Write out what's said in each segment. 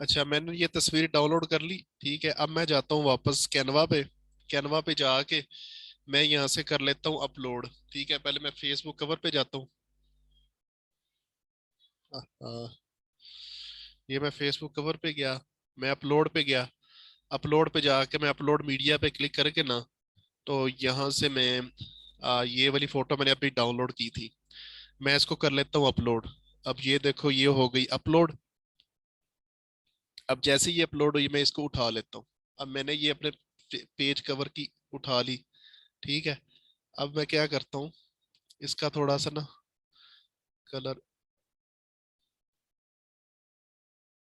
अच्छा, मैंने ये तस्वीर डाउनलोड कर ली। ठीक है, अब मैं जाता हूँ वापस कैनवा पे। कैनवा पे जाके मैं यहाँ से कर लेता हूँ अपलोड। ठीक है, पहले मैं फेसबुक कवर पे जाता हूँ। हाँ, ये मैं फेसबुक कवर पे गया, मैं अपलोड पे गया। अपलोड पे जाके मैं अपलोड मीडिया पे क्लिक करके ना, तो यहाँ से मैं ये वाली फोटो मैंने अभी डाउनलोड की थी, मैं इसको कर लेता हूँ अपलोड। अब ये देखो, ये हो गई अपलोड। अब जैसे ये अपलोड हुई, मैं इसको उठा लेता हूँ। अब मैंने ये अपने पेज कवर की उठा ली। ठीक है, अब मैं क्या करता हूँ, इसका थोड़ा सा ना कलर,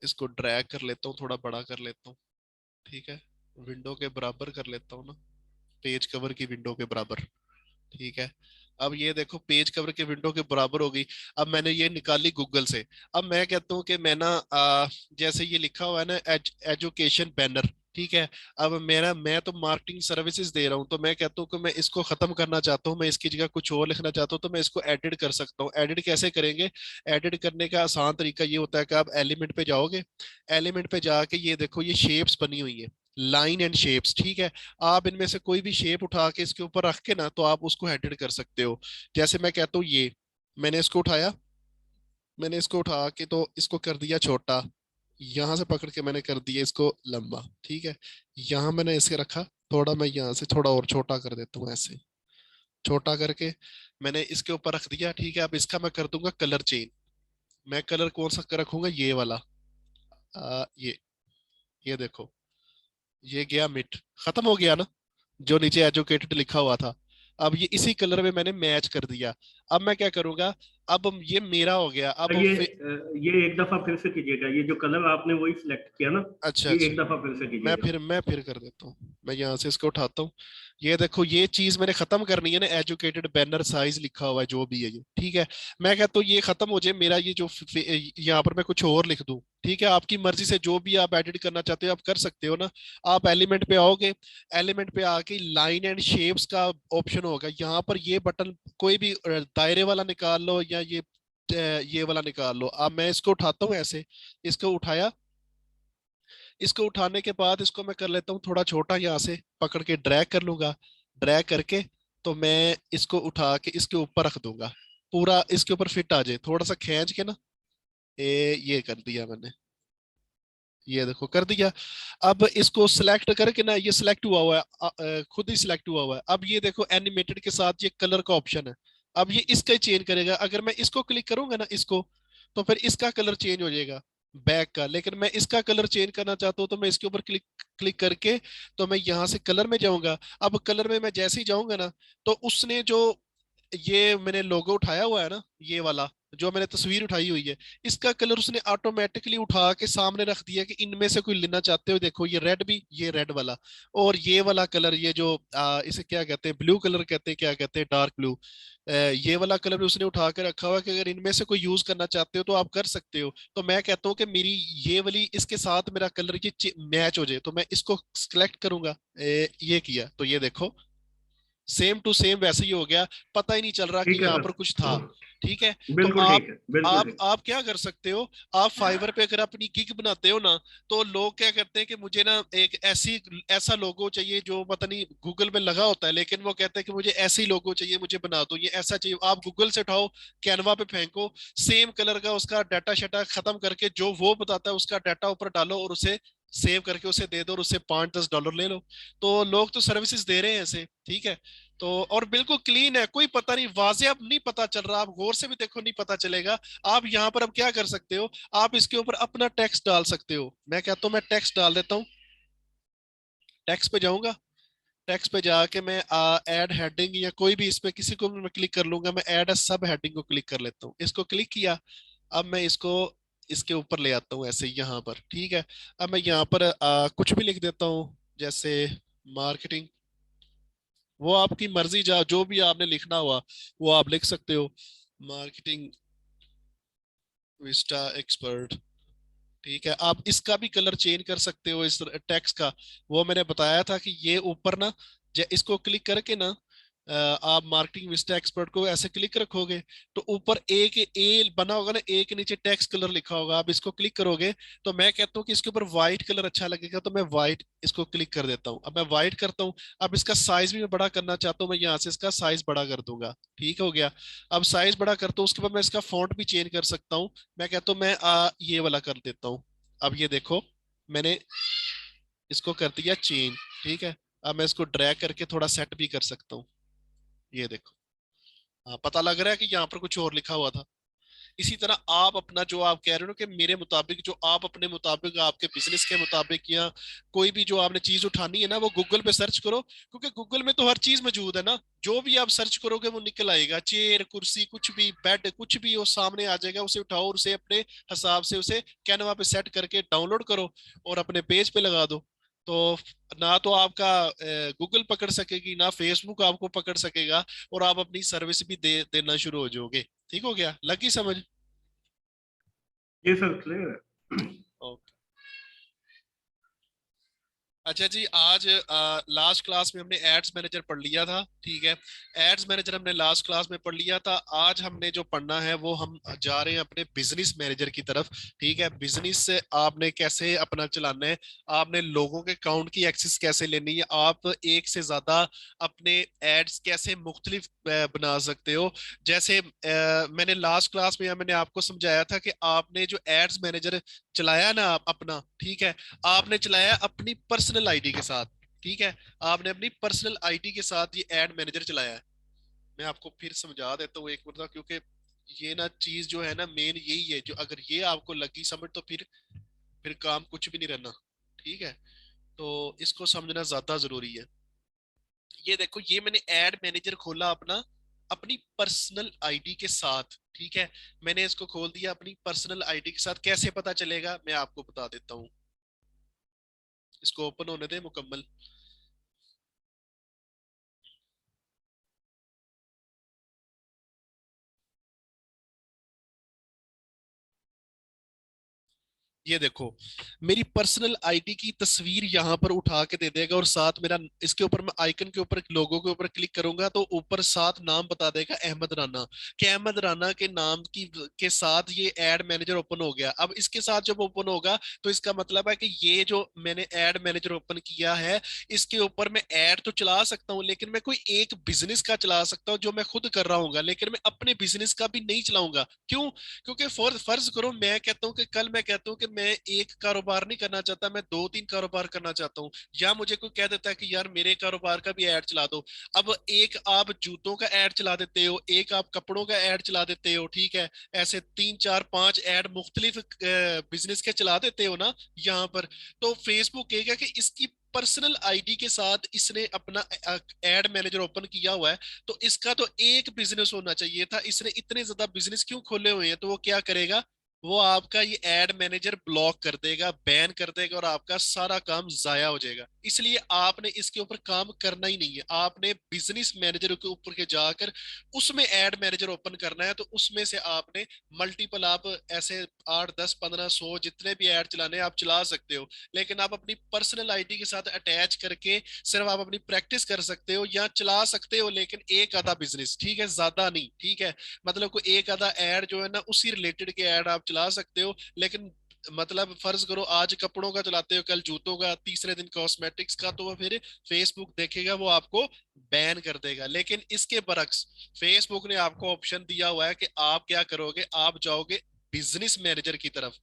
इसको ड्रैग कर लेता हूँ, थोड़ा बड़ा कर लेता हूँ। ठीक है, विंडो के बराबर कर लेता हूँ ना, पेज कवर की विंडो के बराबर। ठीक है, अब ये देखो पेज कवर के विंडो के बराबर हो गई। अब मैंने ये निकाली गूगल से। अब मैं कहता हूँ कि मैं ना जैसे ये लिखा हुआ है ना, एजुकेशन बैनर। ठीक है, अब मेरा मैं तो मार्केटिंग सर्विसेज दे रहा हूँ, तो मैं कहता हूँ कि मैं इसको खत्म करना चाहता हूँ, मैं इसकी जगह कुछ और लिखना चाहता हूँ, तो मैं इसको एडिट कर सकता हूँ। एडिट कैसे करेंगे? एडिट करने का आसान तरीका ये होता है कि आप एलिमेंट पे जाओगे। एलिमेंट पे जाके ये देखो, ये शेप्स बनी हुई है, लाइन एंड शेप्स। ठीक है, आप इनमें से कोई भी शेप उठा के इसके ऊपर रख के ना, तो आप उसको एडिट कर सकते हो। जैसे मैं कहता हूँ ये, मैंने इसको उठाया, मैंने इसको उठा के तो इसको कर दिया छोटा, यहां से पकड़ के मैंने कर दिया इसको लंबा। ठीक है, यहाँ मैंने इसे रखा, थोड़ा मैं यहाँ से थोड़ा और छोटा कर देता हूँ, ऐसे छोटा करके मैंने इसके ऊपर रख दिया। ठीक है, अब इसका मैं कर दूंगा कलर चेंज। मैं कलर कौन सा रखूंगा? ये वाला। ये देखो, ये गया मिट, खत्म हो गया ना, जो नीचे एजुकेटेड लिखा हुआ था। अब ये इसी कलर में मैंने मैच कर दिया। अब मैं क्या करूंगा, अब ये मेरा हो गया। अब ये एक दफा फिर से कीजिएगा, ये जो कलर आपने वही सिलेक्ट किया ना? अच्छा ये अच्छा, एक दफा फिर से मैं कीजिएगा। फिर मैं फिर कर देता हूँ, मैं यहाँ से इसको उठाता हूँ। ये देखो, ये चीज मैंने खत्म करनी है ना, एजुकेटेड बैनर साइज लिखा हुआ है जो भी है ये। ठीक है, मैं कहता हूँ ये खत्म हो जाए मेरा, ये जो यहाँ पर मैं कुछ और लिख दूँ। ठीक है, आपकी मर्जी से जो भी आप एडिट करना चाहते हो आप कर सकते हो ना। आप एलिमेंट पे आओगे, एलिमेंट पे आके लाइन एंड शेप्स का ऑप्शन होगा, यहाँ पर ये बटन कोई भी दायरे वाला निकाल लो, या ये वाला निकाल लो। अब मैं इसको उठाता हूँ ऐसे, इसको उठाया, इसको उठाने के बाद इसको मैं कर लेता हूँ थोड़ा छोटा, यहाँ से पकड़ के ड्रैग कर लूंगा। ड्रैग करके तो मैं इसको उठा के इसके ऊपर रख दूंगा, पूरा इसके ऊपर फिट आ जाए, थोड़ा सा खींच के ना। ये कर दिया मैंने, ये देखो कर दिया। अब इसको सिलेक्ट करके ना, ये सिलेक्ट हुआ हुआ है, खुद ही सिलेक्ट हुआ हुआ है। अब ये देखो एनिमेटेड के साथ ये कलर का ऑप्शन है। अब ये इसका ही चेंज करेगा, अगर मैं इसको क्लिक करूंगा ना, इसको, तो फिर इसका कलर चेंज हो जाएगा बैक का। लेकिन मैं इसका कलर चेंज करना चाहता हूँ, तो मैं इसके ऊपर क्लिक क्लिक करके तो मैं यहाँ से कलर में जाऊंगा। अब कलर में मैं जैसे ही जाऊंगा ना, तो उसने जो ये मैंने लोगो उठाया हुआ है ना, ये वाला जो मैंने तस्वीर उठाई हुई है, इसका कलर उसने ऑटोमेटिकली उठा के सामने रख दिया कि इनमें से कोई लेना चाहते हो, देखो ये रेड भी, ये रेड वाला, और ये वाला कलर, ये जो इसे क्या कहते हैं, ब्लू कलर कहते हैं, क्या कहते हैं, डार्क ब्लू। ये वाला कलर भी उसने उठा के रखा हुआ है कि अगर इनमें से कोई यूज करना चाहते हो तो आप कर सकते हो। तो मैं कहता हूँ कि मेरी ये वाली इसके साथ मेरा कलर ये मैच हो जाए, तो मैं इसको सिलेक्ट करूंगा। ये किया तो ये देखो, सेम टू सेम वैसे ही हो गया, पता ही नहीं चल रहा कि ठीक है यहाँ पर कुछ था। सर। ठीक है, तो बिल्कुल आप ठीक है, बिल्कुल आप ठीक। आप क्या कर सकते हो, आप फाइवर पे अगर अपनी गिग बनाते हो ना, तो लोग क्या करते हैं कि मुझे ना एक ऐसा लोगो चाहिए जो पता नहीं गूगल में लगा होता है, लेकिन वो कहते हैं कि मुझे ऐसी लोगो चाहिए, मुझे बना दो, ये ऐसा चाहिए। आप गूगल से उठाओ, कैनवा पे फेंको, सेम कलर का उसका डाटा शाटा खत्म करके जो वो बताता है उसका डाटा ऊपर डालो, और उसे सेव करके उसे दे दो, और उससे 5-10 डॉलर ले लो। तो लोग तो सर्विसेज दे रहे हैं ऐसे। ठीक है, तो और बिल्कुल क्लीन है, कोई पता नहीं, वाजे अब नहीं पता चल रहा, आप गौर से भी देखो नहीं पता चलेगा। आप यहाँ पर अब क्या कर सकते हो, आप इसके ऊपर अपना टेक्स्ट डाल सकते हो। मैं कहता हूँ मैं टेक्स्ट डाल देता हूँ, टेक्स्ट पे जाऊंगा। टेक्स्ट पे जाके मैं ऐड हेडिंग या कोई भी, इसमें किसी को भी मैं क्लिक कर लूंगा, मैं ऐड सब हेडिंग को क्लिक कर लेता हूँ, इसको क्लिक किया। अब मैं इसको इसके ऊपर ले आता हूँ ऐसे यहाँ पर। ठीक है, अब मैं यहाँ पर कुछ भी लिख देता हूँ, जैसे मार्केटिंग, वो आपकी मर्जी, जा जो भी आपने लिखना हुआ वो आप लिख सकते हो, मार्केटिंग विस्टा एक्सपर्ट। ठीक है, आप इसका भी कलर चेंज कर सकते हो, इस टेक्स्ट का। वो मैंने बताया था कि ये ऊपर ना, इसको क्लिक करके ना, आप मार्केटिंग विस्टा एक्सपर्ट को ऐसे क्लिक रखोगे तो ऊपर एक ए बना होगा ना, एक के नीचे टेक्स्ट कलर लिखा होगा, आप इसको क्लिक करोगे तो मैं कहता हूँ कि इसके ऊपर व्हाइट कलर अच्छा लगेगा, तो मैं व्हाइट इसको क्लिक कर देता हूँ। अब मैं व्हाइट करता हूँ। अब इसका साइज भी मैं बड़ा करना चाहता हूँ, मैं यहाँ से इसका साइज बड़ा कर दूंगा। ठीक हो गया। अब साइज बड़ा करता हूँ, उसके बाद मैं इसका फॉन्ट भी चेंज कर सकता हूँ। मैं कहता हूँ मैं ये वाला कर देता हूँ। अब ये देखो, मैंने इसको कर दिया चेंज। ठीक है। अब मैं इसको ड्रैग करके थोड़ा सेट भी कर सकता हूँ। ये देखो, हाँ, पता लग रहा है कि यहाँ पर कुछ और लिखा हुआ था। इसी तरह आप अपना जो आप कह रहे हो कि मेरे मुताबिक, जो आप अपने मुताबिक, आपके बिजनेस के मुताबिक, या कोई भी जो आपने चीज उठानी है ना, वो गूगल पे सर्च करो, क्योंकि गूगल में तो हर चीज मौजूद है ना। जो भी आप सर्च करोगे वो निकल आएगा। चेयर, कुर्सी, कुछ भी, बेड, कुछ भी वो सामने आ जाएगा। उसे उठाओ और उसे अपने हिसाब से उसे कैनवा पे सेट करके डाउनलोड करो और अपने पेज पे लगा दो। तो ना तो आपका गूगल पकड़ सकेगी, ना फेसबुक आपको पकड़ सकेगा, और आप अपनी सर्विस भी देना शुरू हो जाओगे। ठीक हो गया, लगी समझ? जी सर, क्लियर है। ओके। अच्छा जी, आज लास्ट क्लास में हमने एड्स मैनेजर पढ़ लिया था। ठीक है। एड्स मैनेजर हमने लास्ट क्लास में पढ़ लिया था। आज हमने जो पढ़ना है वो हम जा रहे हैं अपने बिजनेस मैनेजर की तरफ। ठीक है। बिजनेस से आपने कैसे अपना चलाना है, आपने लोगों के अकाउंट की एक्सेस कैसे लेनी है, आप एक से ज्यादा अपने एड्स कैसे मुख्तलिफ बना सकते हो। जैसे मैंने लास्ट क्लास में मैंने आपको समझाया था कि आपने जो एड्स मैनेजर चलाया ना अपना, ठीक है, आपने चलाया अपनी पर्सनल आईडी के साथ। ठीक है। आपने अपनी पर्सनल आईडी के साथ ये एड मैनेजर चलाया है। मैं आपको फिर समझा देता हूँ एक मिनट, क्योंकि ये ना चीज जो है ना मेन यही है, जो अगर ये आपको लगी समझ तो फिर काम कुछ भी नहीं रहना। ठीक है। तो इसको समझना ज्यादा जरूरी है। ये देखो, ये मैंने एड मैनेजर खोला अपना, अपनी पर्सनल आईडी के साथ। ठीक है। मैंने इसको खोल दिया अपनी पर्सनल आईडी के साथ। कैसे पता चलेगा मैं आपको बता देता हूँ। इसको ओपन होने दे मुकम्मल। ये देखो, मेरी पर्सनल आईडी की तस्वीर यहाँ पर उठा के दे देगा, और साथ मेरा, इसके ऊपर मैं आइकन के ऊपर, लोगो के ऊपर क्लिक करूंगा तो ऊपर साथ नाम बता देगा अहमद राना, कि अहमद राना के नाम की के साथ ये एड मैनेजर ओपन हो गया। अब इसके साथ जब ओपन होगा तो इसका मतलब है कि ये जो मैंने एड मैनेजर ओपन किया है, इसके ऊपर मैं एड तो चला सकता हूँ, लेकिन मैं कोई एक बिजनेस का चला सकता हूँ जो मैं खुद कर रहा हूँ, लेकिन मैं अपने बिजनेस का भी नहीं चलाऊंगा। क्यों? क्योंकि फर्ज करो मैं कहता हूँ कि कल मैं कहता हूँ कि मैं एक कारोबार नहीं करना चाहता, मैं दो तीन कारोबार करना चाहता हूँ, या मुझे कोई कह देता है कि यार मेरे कारोबार का भी ऐड चला दो। अब एक आप जूतों का ऐड चला देते हो, एक आप कपड़ों का ऐड चला देते हो, ठीक है, ऐसे तीन चार पांच ऐड मुख्तलिफ बिजनेस के चला देते हो ना यहाँ पर, तो फेसबुक कहेगा कि इसकी पर्सनल आईडी के साथ इसने अपना एड मैनेजर ओपन किया हुआ है, तो इसका तो एक बिजनेस होना चाहिए था, इसने इतने ज्यादा बिजनेस क्यों खोले हुए हैं? तो वो क्या करेगा, वो आपका ये एड मैनेजर ब्लॉक कर देगा, बैन कर देगा, और आपका सारा काम जाया हो जाएगा। इसलिए आपने इसके ऊपर काम करना ही नहीं है। आपने बिजनेस मैनेजर के ऊपर के जाकर उसमें एड मैनेजर ओपन करना है, तो उसमें से आपने मल्टीपल, आप ऐसे 8 10 15 100 जितने भी ऐड चलाने आप चला सकते हो, लेकिन आप अपनी पर्सनल आईडी के साथ अटैच करके सिर्फ आप अपनी प्रैक्टिस कर सकते हो या चला सकते हो, लेकिन एक आधा बिजनेस, ठीक है, ज्यादा नहीं। ठीक है। मतलब कोई एक आधा ऐड जो है ना, उसी रिलेटेड के ऐड आप चला सकते हो, लेकिन मतलब फर्ज करो आज कपड़ों का चलाते हो, कल जूतों का, तीसरे दिन कॉस्मेटिक्स का, तो वो फिर फेसबुक देखेगा, वो आपको बैन कर देगा। लेकिन इसके बरक्स फेसबुक ने आपको ऑप्शन दिया हुआ है कि आप क्या करोगे, आप जाओगे बिजनेस मैनेजर की तरफ,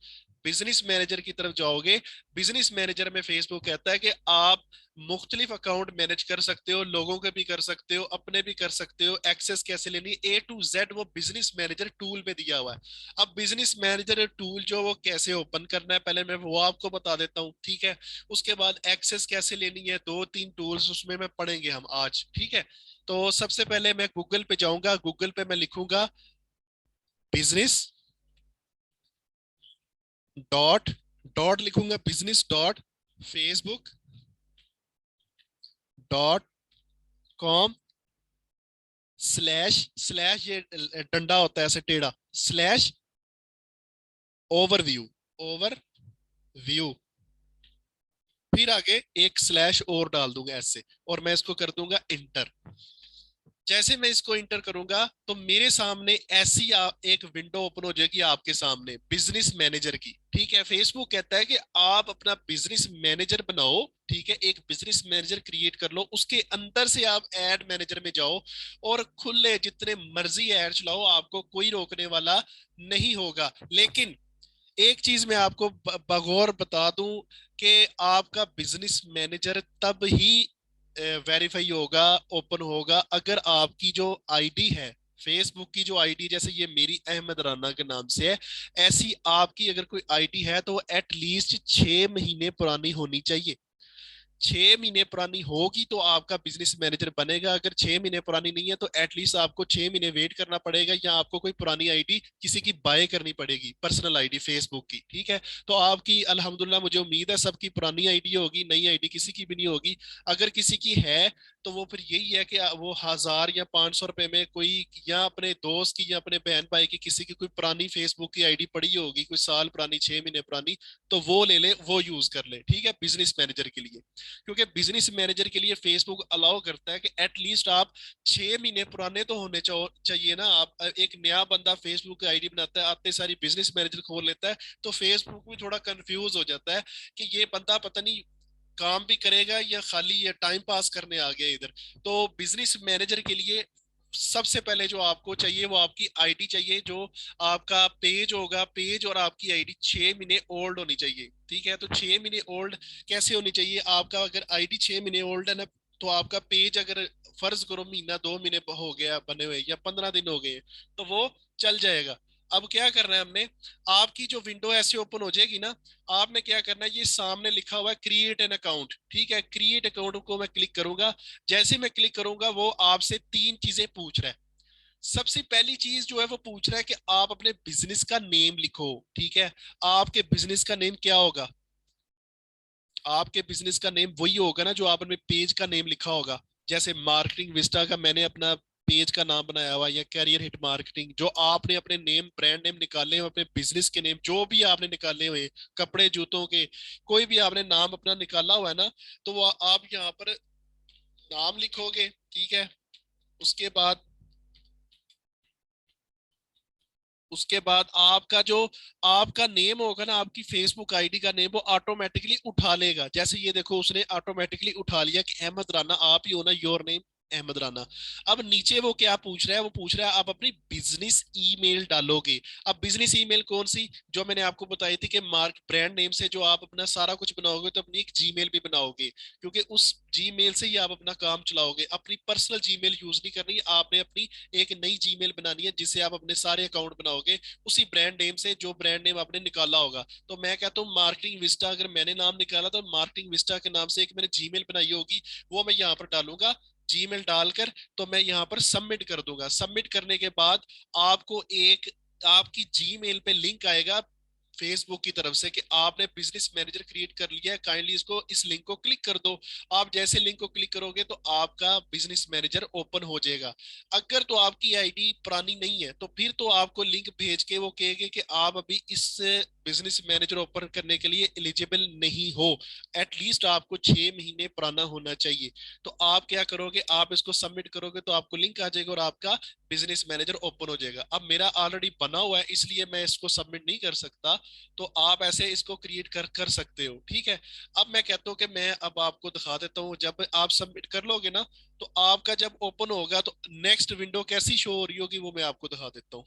बिजनेस मैनेजर की तरफ जाओगे। बिजनेस मैनेजर में फेसबुक कहता है कि आप मुख्तलिफ अकाउंट मैनेज कर सकते हो, लोगों के भी कर सकते हो, अपने भी कर सकते हो। एक्सेस कैसे लेनी, A to Z वो बिजनेस मैनेजर टूल में दिया हुआ है। अब बिजनेस मैनेजर टूल जो वो कैसे ओपन करना है, पहले मैं वो आपको बता देता हूँ। ठीक है। उसके बाद एक्सेस कैसे लेनी है, दो तीन टूल्स उसमें मैं पढ़ेंगे हम आज। ठीक है। तो सबसे पहले मैं गूगल पे जाऊंगा, गूगल पे मैं लिखूंगा बिजनेस डॉट, डॉट लिखूंगा business dot Facebook dot com slash, slash ये डंडा होता है ऐसे टेढ़ा, स्लैश ओवरव्यू, ओवरव्यू, फिर आगे एक स्लैश और डाल दूंगा ऐसे, और मैं इसको कर दूंगा इंटर। जैसे मैं इसको इंटर करूंगा तो मेरे सामने ऐसी एक विंडो ओपन हो जाएगी आपके सामने बिजनेस मैनेजर की। ठीक है, फेसबुक कहता है कि आप अपना बिजनेस मैनेजर बनाओ। ठीक है, एक बिजनेस मैनेजर क्रिएट कर लो, उसके अंदर से आप एड मैनेजर में जाओ और खुले जितने मर्जी एड चलाओ, आपको कोई रोकने वाला नहीं होगा। लेकिन एक चीज मैं आपको बगौर बता दूं कि आपका बिजनेस मैनेजर तब ही वेरीफाई होगा, ओपन होगा, अगर आपकी जो आईडी है, फेसबुक की जो आईडी, जैसे ये मेरी अहमद राना के नाम से है, ऐसी आपकी अगर कोई आईडी है तो एटलीस्ट 6 महीने पुरानी होनी चाहिए। 6 महीने पुरानी होगी तो आपका बिजनेस मैनेजर बनेगा। अगर 6 महीने पुरानी नहीं है तो एटलीस्ट आपको 6 महीने वेट करना पड़ेगा, या आपको कोई पुरानी आईडी किसी की बाय करनी पड़ेगी, पर्सनल आईडी फेसबुक की। ठीक है, तो आपकी अल्हम्दुलिल्लाह मुझे उम्मीद है सबकी पुरानी आईडी होगी, नई आईडी किसी की भी नहीं होगी। अगर किसी की है तो वो फिर यही है कि वो 1000 या 500 रुपए में कोई, या अपने दोस्त की या अपने बहन भाई की किसी की कोई पुरानी फेसबुक की आईडी पड़ी होगी, कोई साल पुरानी, 6 महीने पुरानी, तो वो ले ले, वो यूज कर ले। ठीक है, बिजनेस मैनेजर के लिए। क्योंकि बिजनेस मैनेजर के लिए फेसबुक अलाउ करता है कि एटलीस्ट आप 6 महीने पुराने तो होने चाहिए ना। आप एक नया बंदा फेसबुक की आईडी बनाता है, आते सारी बिजनेस मैनेजर खोल लेता है, तो फेसबुक भी थोड़ा कंफ्यूज हो जाता है कि ये बंदा पता नहीं काम भी करेगा या खाली ये टाइम पास करने आ गया इधर। तो बिजनेस मैनेजर के लिए सबसे पहले जो आपको चाहिए वो आपकी आईडी चाहिए। जो आपका पेज होगा, पेज और आपकी आईडी 6 महीने ओल्ड होनी चाहिए। ठीक है, तो 6 महीने ओल्ड कैसे होनी चाहिए? आपका अगर आईडी 6 महीने ओल्ड है ना, तो आपका पेज अगर फर्ज करो महीना 2 महीने हो गया बने हुए, या 15 दिन हो गए, तो वो चल जाएगा। अब क्या करना है हमने, आपकी जो विंडो ऐसे ओपन हो जाएगी ना, आपने क्या करना है, ये सामने लिखा हुआ है क्रिएट एन अकाउंट। ठीक है, क्रिएट अकाउंट को मैं क्लिक करूंगा। जैसे मैं क्लिक करूंगा वो आपसे 3 चीजें पूछ रहा है। सबसे पहली चीज जो है वो पूछ रहा है कि आप अपने बिजनेस का नेम लिखो। ठीक है, आपके बिजनेस का नेम क्या होगा? आपके बिजनेस का नेम वही होगा ना जो आपने पेज का नेम लिखा होगा। जैसे मार्केटिंग विस्टा का मैंने अपना पेज का नाम बनाया हुआ, या कैरियर हिट मार्केटिंग, जो आपने अपने नेम, ब्रांड नेम निकाले हुए, अपने बिजनेस के नेम जो भी आपने निकाले हुए, कपड़े जूतों के, कोई भी आपने नाम अपना निकाला हुआ है ना, तो वो आप यहाँ पर नाम लिखोगे। ठीक है, उसके बाद उसके बाद आपका जो आपका नेम होगा ना, आपकी फेसबुक आईडी का नेम, वो ऑटोमेटिकली उठा लेगा। जैसे ये देखो, उसने ऑटोमेटिकली उठा लिया कि अहमद राना आप ही हो ना, योर नेम अहमद राना। अब नीचे वो क्या पूछ रहा है, वो पूछ रहा है आप अपनी बिजनेस ईमेल डालोगे। अब बिजनेस ईमेल कौन सी? जो मैंने आपको बताई थी कि मार्क ब्रांड नेम से जो आप अपना सारा कुछ बनाओगे, तो अपनी एक जीमेल भी बनाओगे, क्योंकि उस जीमेल से ही आप अपना काम चलाओगे। अपनी पर्सनल जीमेल यूज नहीं करनी, आपने अपनी एक नई जीमेल बनानी है जिससे आप अपने सारे अकाउंट बनाओगे, उसी ब्रांड नेम से जो ब्रांड नेम आपने निकाला होगा। तो मैं कहता हूँ मार्केटिंग विस्टा, अगर मैंने नाम निकाला तो मार्केटिंग विस्टा के नाम से एक मैंने जीमेल बनाई होगी, वो मैं यहाँ पर डालूंगा। जीमेल डालकर तो मैं यहाँ पर सबमिट कर दूंगा। सबमिट करने के बाद आपको एक आपकी जीमेल पे लिंक आएगा फेसबुक की तरफ से कि आपने बिजनेस मैनेजर क्रिएट कर लिया है, काइंडली इसको, इस लिंक को क्लिक कर दो। आप जैसे लिंक को क्लिक करोगे तो आपका बिजनेस मैनेजर ओपन हो जाएगा। अगर तो आपकी आईडी पुरानी नहीं है तो फिर तो आपको लिंक भेज के वो कहेंगे कि आप अभी इस बिजनेस मैनेजर ओपन करने के लिए एलिजिबल नहीं हो, एटलीस्ट आपको 6 महीने पुराना होना चाहिए। तो आप क्या करोगे, आप इसको सबमिट करोगे तो आपको लिंक आ जाएगा और आपका बिजनेस मैनेजर ओपन हो जाएगा। अब मेरा ऑलरेडी बना हुआ है इसलिए मैं इसको सबमिट नहीं कर सकता, तो आप ऐसे इसको क्रिएट कर सकते हो। ठीक है, अब मैं कहता हूँ कि मैं अब आपको दिखा देता हूँ। जब आप सबमिट कर लोगे ना, तो आपका जब ओपन होगा तो नेक्स्ट विंडो कैसी शो हो रही होगी वो मैं आपको दिखा देता हूँ।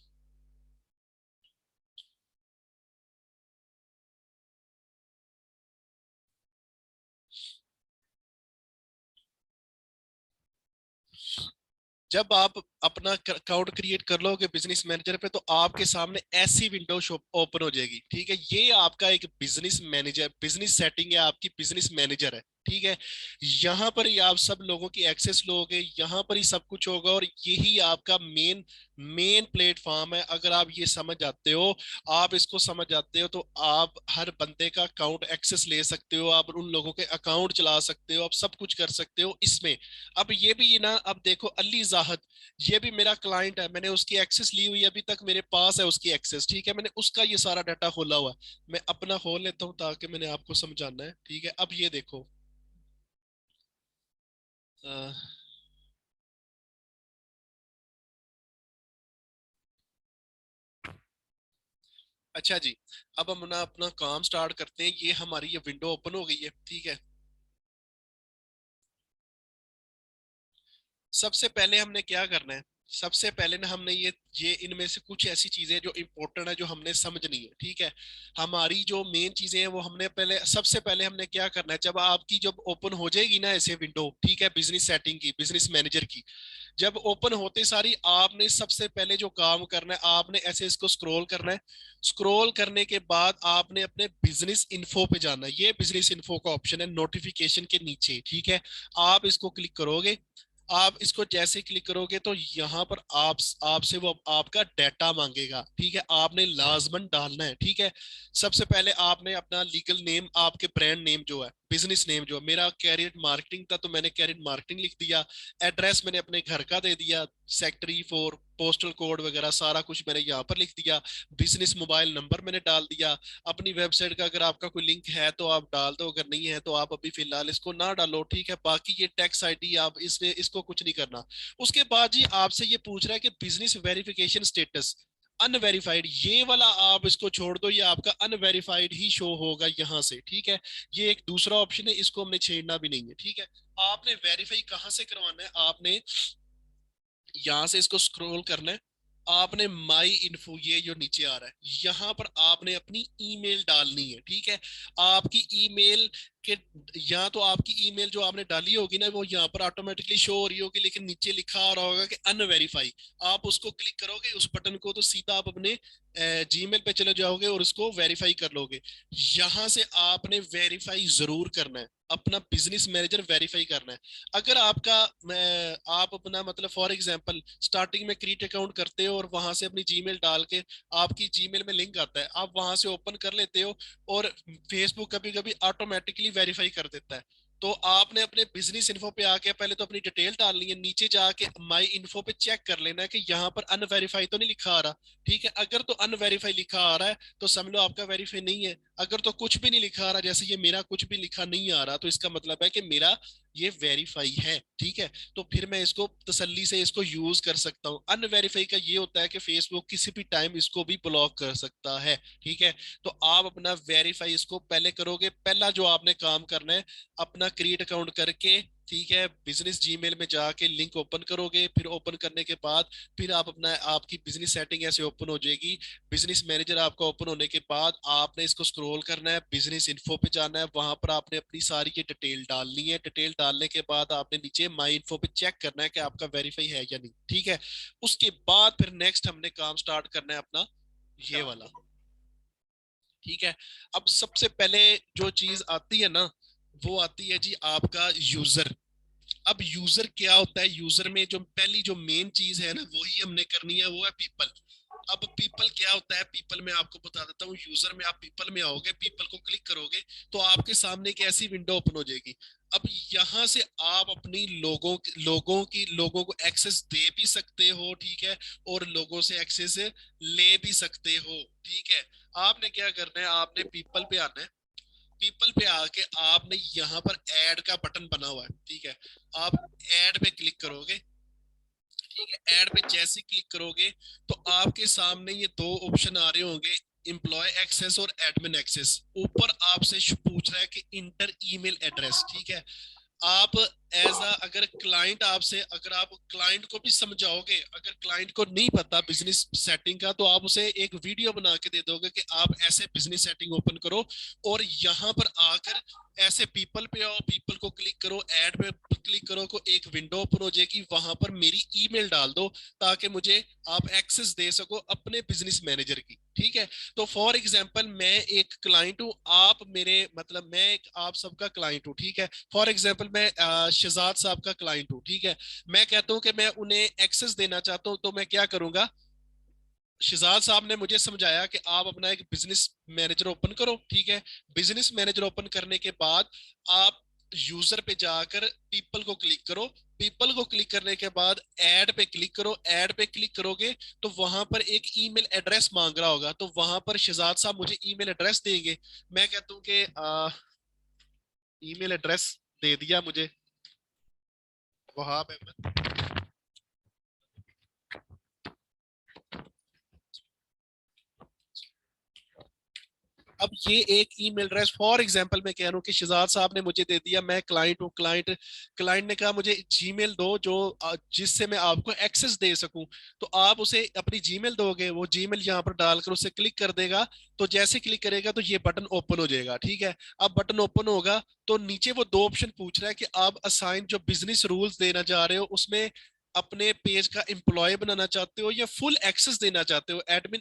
जब आप अपना अकाउंट क्रिएट कर लोगे बिजनेस मैनेजर पे, तो आपके सामने ऐसी विंडो शो ओपन हो जाएगी। ठीक है, ये आपका एक बिजनेस मैनेजर, बिजनेस सेटिंग है, आपकी बिजनेस मैनेजर है। ठीक है, यहाँ पर ही आप सब लोगों की एक्सेस लोगे, यहाँ पर ही सब कुछ होगा, और यही आपका मेन मेन प्लेटफॉर्म है। अगर आप ये समझ जाते हो, आप इसको समझ जाते हो, तो आप हर बंदे का अकाउंट एक्सेस ले सकते हो, आप उन लोगों के अकाउंट चला सकते हो, आप सब कुछ कर सकते हो इसमें। अब ये भी ना, अब देखो अली जाहद, ये भी मेरा क्लाइंट है, मैंने उसकी एक्सेस ली हुई है, अभी तक मेरे पास है उसकी एक्सेस। ठीक है, मैंने उसका ये सारा डाटा खोला हुआ है। मैं अपना खोल लेता हूँ ताकि मैंने आपको समझाना है। ठीक है, अब ये देखो, अ, अच्छा जी, अब हम ना अपना काम स्टार्ट करते हैं। ये हमारी ये विंडो ओपन हो गई है, ठीक है। सबसे पहले हमने क्या करना है, सबसे पहले ना हमने ये इनमें से कुछ ऐसी चीजें जो इंपॉर्टेंट है जो हमने समझनी है, ठीक है। हमारी जो मेन चीजें हैं वो हमने पहले, सबसे पहले हमने क्या करना है, जब आपकी जब ओपन हो जाएगी ना ऐसे विंडो, ठीक है, बिजनेस सेटिंग की, बिजनेस मैनेजर की, जब ओपन होते सारी आपने सबसे पहले जो काम करना है, आपने ऐसे इसको स्क्रॉल करना है। स्क्रॉल करने के बाद आपने अपने बिजनेस इन्फो पे जाना है। ये बिजनेस इन्फो का ऑप्शन है नोटिफिकेशन के नीचे, ठीक है। आप इसको क्लिक करोगे। आप इसको जैसे क्लिक करोगे तो यहाँ पर आपसे वो आपका डाटा मांगेगा, ठीक है। आपने लाजमन डालना है, ठीक है। सबसे पहले आपने अपना लीगल नेम, आपके ब्रांड नेम जो है, बिजनेस नेम जो है, मेरा कैरियर मार्केटिंग था तो मैंने कैरियर मार्केटिंग लिख दिया। एड्रेस मैंने अपने घर का दे दिया, सेक्टर E4, पोस्टल कोड वगैरह सारा कुछ मैंने यहाँ पर लिख दिया। बिजनेस मोबाइल नंबर मैंने डाल दिया। अपनी वेबसाइट का अगर आपका कोई लिंक है तो आप डाल दो, अगर नहीं है तो आप अभी फिलहाल इसको ना डालो, ठीक है। बाकी ये टैक्स आईडी आप इसमें इसको कुछ नहीं करना। उसके बाद जी आपसे ये पूछ रहा है कि बिजनेस वेरिफिकेशन स्टेटस अनवेरिफाइड, ये वाला आप इसको छोड़ दो, ये आपका अनवेरिफाइड ही शो होगा यहाँ से, ठीक है। ये एक दूसरा ऑप्शन है, इसको हमने छेड़ना भी नहीं है, ठीक है। आपने वेरीफाई कहाँ से करवाना है, आपने यहां से इसको स्क्रॉल करना है। आपने माई इन्फो, ये जो नीचे आ रहा है, यहाँ पर आपने अपनी ईमेल डालनी है, ठीक है। आपकी ईमेल के, या तो आपकी ईमेल जो आपने डाली होगी ना वो यहाँ पर ऑटोमेटिकली शो हो रही होगी, लेकिन नीचे लिखा आ रहा होगा कि अनवेरीफाई। आप उसको क्लिक करोगे उस बटन को तो सीधा आप अपने जीमेल पे चले जाओगे और उसको वेरीफाई कर लोगे। यहाँ से आपने वेरीफाई जरूर करना है, अपना बिजनेस मैनेजर वेरीफाई करना है। अगर आपका आप अपना मतलब फॉर एग्जांपल स्टार्टिंग में क्रिएट अकाउंट करते हो और वहां से अपनी जीमेल डाल के आपकी जीमेल में लिंक आता है, आप वहां से ओपन कर लेते हो और फेसबुक कभी कभी ऑटोमेटिकली वेरीफाई कर देता है। तो आपने अपने बिजनेस इन्फो पे आके पहले तो अपनी डिटेल डालनी है, नीचे जाके माई इन्फो पे चेक कर लेना है कि यहाँ पर अनवेरीफाई तो नहीं लिखा आ रहा, ठीक है। अगर तो अनवेरीफाई लिखा आ रहा है तो समझ लो आपका वेरीफाई नहीं है। अगर तो कुछ भी नहीं लिखा आ रहा, जैसे ये मेरा कुछ भी लिखा नहीं आ रहा, तो इसका मतलब है कि मेरा ये वेरीफाई है, ठीक है। तो फिर मैं इसको तसल्ली से इसको यूज कर सकता हूँ। अनवेरीफाई का ये होता है कि फेसबुक किसी भी टाइम इसको भी ब्लॉक कर सकता है, ठीक है। तो आप अपना वेरीफाई इसको पहले करोगे। पहला जो आपने काम करना है, अपना क्रिएट अकाउंट करके, ठीक है, बिजनेस जीमेल में जाके लिंक ओपन करोगे। फिर ओपन करने के बाद फिर आप अपना, आपकी बिजनेस सेटिंग ऐसे ओपन हो जाएगी। बिजनेस मैनेजर आपका ओपन होने के बाद आपने इसको स्क्रॉल करना है, बिजनेस इन्फो पे जाना है, वहां पर आपने अपनी सारी ये डिटेल डालनी है। डिटेल डालने के बाद आपने नीचे माई इन्फो पे चेक करना है कि आपका वेरीफाई है या नहीं, ठीक है। उसके बाद फिर नेक्स्ट हमने काम स्टार्ट करना है अपना ये वाला, ठीक है। अब सबसे पहले जो चीज आती है ना, वो आती है जी आपका यूजर। अब यूजर क्या होता है, यूजर में जो पहली जो मेन चीज है ना वही हमने करनी है, वो है पीपल। अब पीपल क्या होता है, पीपल में आपको बता देता हूँ। यूजर में आप पीपल में आओगे, पीपल को क्लिक करोगे तो आपके सामने एक ऐसी विंडो ओपन हो जाएगी। अब यहाँ से आप अपनी लोगों को एक्सेस दे भी सकते हो, ठीक है, और लोगों से एक्सेस ले भी सकते हो, ठीक है। आपने क्या करना है, आपने पीपल पे आना है। पीपल पे आके आपने यहाँ पर ऐड का बटन बना हुआ है, ठीक है। आप ऐड पे क्लिक करोगे, ठीक है। ऐड पे जैसे क्लिक करोगे तो आपके सामने ये दो ऑप्शन आ रहे होंगे, एम्प्लॉय एक्सेस और एडमिन एक्सेस। ऊपर आपसे पूछ रहा है कि इंटर ईमेल एड्रेस, ठीक है। आप एज अ, अगर क्लाइंट आपसे, अगर आप क्लाइंट को भी समझाओगे, अगर क्लाइंट को नहीं पता बिजनेस सेटिंग का, तो आप उसे एक वीडियो बना के दे दोगे कि आप ऐसे बिजनेस सेटिंग ओपन करो और यहाँ पर आकर ऐसे पीपल पे आओ, पीपल को क्लिक करो, ऐड पे क्लिक करो, को एक विंडो ओपन हो जाएगी, वहां पर मेरी ईमेल डाल दो ताकि मुझे आप एक्सेस दे सको अपने बिजनेस मैनेजर की, ठीक है। तो फॉर एग्जांपल मैं एक क्लाइंट हूँ, आप मेरे मतलब मैं एक आप सबका क्लाइंट हूँ, ठीक है। फॉर एग्जांपल मैं शहजाद साहब का क्लाइंट हूँ, ठीक है। मैं कहता हूँ कि मैं उन्हें एक्सेस देना चाहता हूँ, तो मैं क्या करूंगा, शहजाद साहब ने मुझे समझाया कि आप अपना एक बिजनेस मैनेजर ओपन करो, ठीक है। बिजनेस मैनेजर ओपन करने के बाद आप यूजर पे जाकर पीपल को क्लिक करो। पीपल को क्लिक करने के बाद ऐड पे क्लिक करो। ऐड पे क्लिक करोगे तो वहां पर एक ईमेल एड्रेस मांग रहा होगा, तो वहां पर शहजाद साहब मुझे ईमेल एड्रेस देंगे। मैं कहता हूँ कि ईमेल एड्रेस दे दिया मुझे वहाब अहमद। ये एक ईमेल एड्रेस, फॉर एग्जांपल मैं कह रहा हूँ कि शहजाद साहब ने मुझे दे दिया, मैं क्लाइंट हूँ, क्लाइंट क्लाइंट ने कहा मुझे जीमेल दो जो जिससे मैं आपको एक्सेस दे सकूं। तो आप उसे अपनी जीमेल दोगे, वो जीमेल यहाँ पर डालकर उसे क्लिक कर देगा। तो जैसे क्लिक करेगा तो ये बटन ओपन हो जाएगा, ठीक है। अब बटन ओपन होगा तो नीचे वो दो ऑप्शन पूछ रहा है कि आप असाइन जो बिजनेस रूल्स देना चाह रहे हो उसमें अपने पेज का एम्प्लॉय बनाना चाहते हो या फुल एक्सेस देना चाहते हो, एडमिन